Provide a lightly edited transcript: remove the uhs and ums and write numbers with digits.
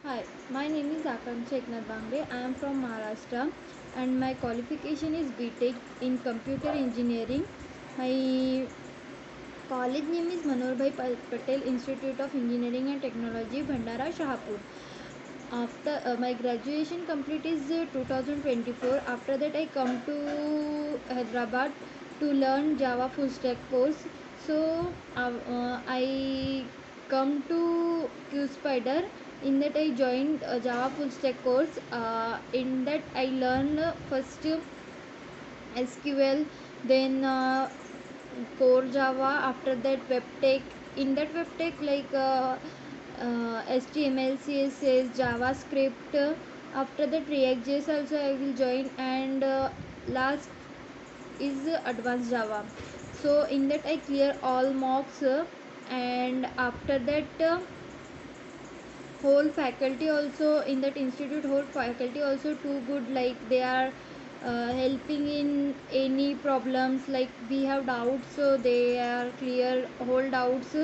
Hi, my name is AKANKSHA Eknath Bangrا. I am from Maharashtra and my qualification is B.TECH in computer engineering. My college name is Patel Institute of Engineering and Technology, Bhandara, Shahapur. After my graduation complete is 2024. After that I come to Hyderabad to learn Java full stack course. So I come to Jspider. In that I joined Java full stack course. In that I learn first SQL, then core Java. After that web in that web like HTML, CSS, JavaScript. After that React.js also I will join, and last is advanced Java. So in that I clear all mocks, and after that whole faculty also in that institute, whole faculty also too good, like they are helping in any problems, like we have doubts so they are clear whole doubts.